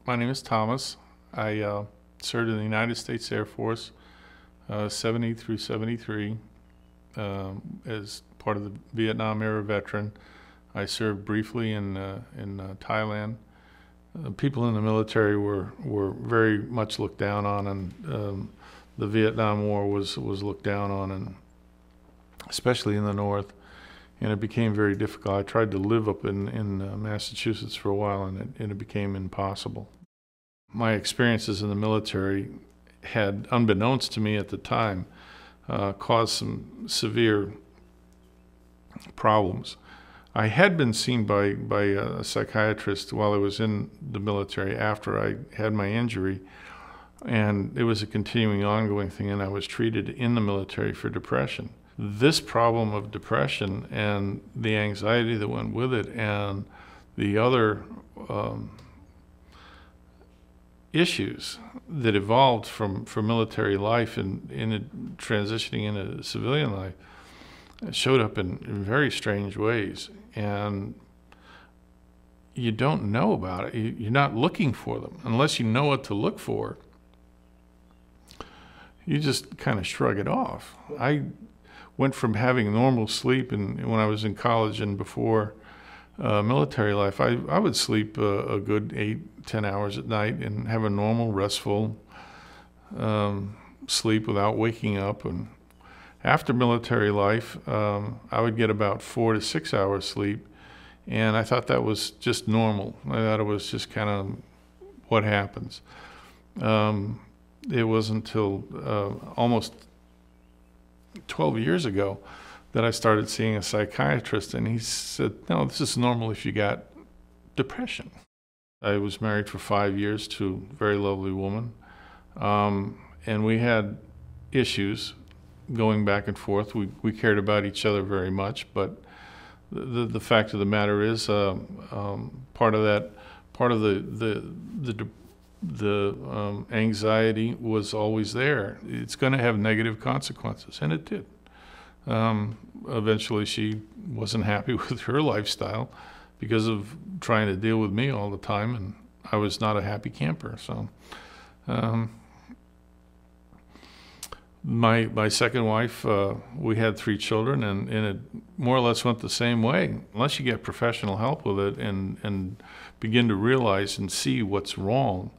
My name is Thomas. I served in the United States Air Force 70 through 73 as part of the Vietnam era veteran. I served briefly in Thailand. People in the military were very much looked down on, and the Vietnam War was looked down on, and especially in the North. And it became very difficult. I tried to live up in Massachusetts for a while, and it became impossible. My experiences in the military had, unbeknownst to me at the time, caused some severe problems. I had been seen by a psychiatrist while I was in the military after I had my injury, and it was a continuing, ongoing thing, and I was treated in the military for depression. This problem of depression and the anxiety that went with it and the other issues that evolved from military life and transitioning into civilian life showed up in very strange ways. And you don't know about it. You're not looking for them. Unless you know what to look for, you just kind of shrug it off. I went from having normal sleep when I was in college and before military life. I would sleep a good 8-10 hours at night and have a normal, restful sleep without waking up. And after military life, I would get about 4 to 6 hours sleep, and I thought that was just normal. I thought it was just kind of what happens. It wasn't until almost 12 years ago that I started seeing a psychiatrist, and he said, no, this is normal if you got depression. I was married for 5 years to a very lovely woman, and we had issues going back and forth. We cared about each other very much, but the fact of the matter is, part of the anxiety was always there. It's going to have negative consequences, and it did. Eventually, she wasn't happy with her lifestyle because of trying to deal with me all the time, and I was not a happy camper. So, my second wife, we had 3 children, and it more or less went the same way. Unless you get professional help with it and begin to realize and see what's wrong,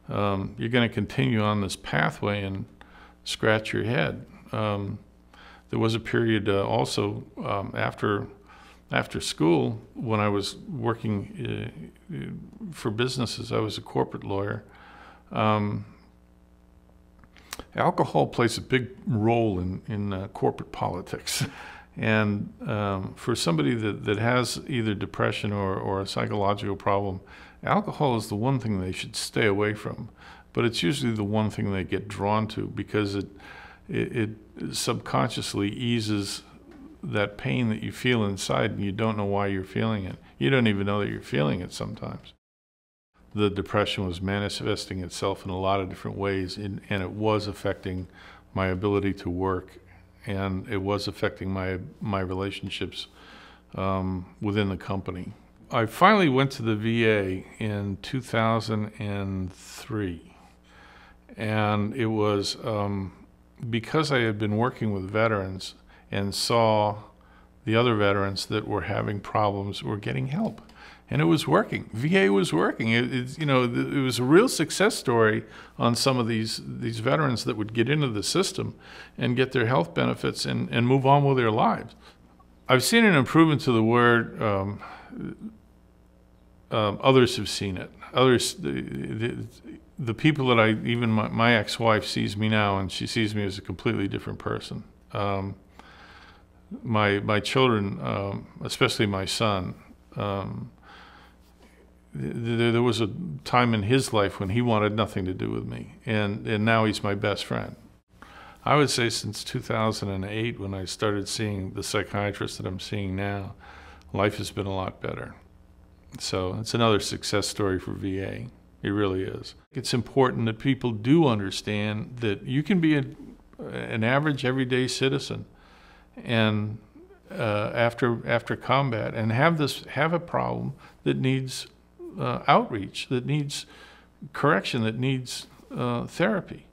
you're going to continue on this pathway and scratch your head. There was a period also after school when I was working for businesses. I was a corporate lawyer. Alcohol plays a big role in corporate politics. And for somebody that has either depression or a psychological problem, alcohol is the one thing they should stay away from. But it's usually the one thing they get drawn to because it subconsciously eases that pain that you feel inside, and you don't know why you're feeling it. You don't even know that you're feeling it sometimes. The depression was manifesting itself in a lot of different ways, and it was affecting my ability to work, and it was affecting my relationships within the company. I finally went to the VA in 2003, and it was because I had been working with veterans and saw the other veterans that were having problems were getting help. And it was working. VA was working. It was a real success story on some of these veterans that would get into the system and get their health benefits and move on with their lives. I've seen an improvement to the word. Others have seen it. Others, the people that even my ex-wife sees me now, and she sees me as a completely different person. My children, especially my son, there was a time in his life when he wanted nothing to do with me, and now he's my best friend. I would say since 2008, when I started seeing the psychiatrist that I'm seeing now, life has been a lot better. So it's another success story for VA. It really is. It's important that people do understand that you can be an average, everyday citizen, and after combat, and have a problem that needs outreach, that needs correction that needs therapy,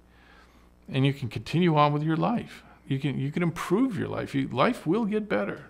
and you can continue on with your life. You can improve your life. Life will get better.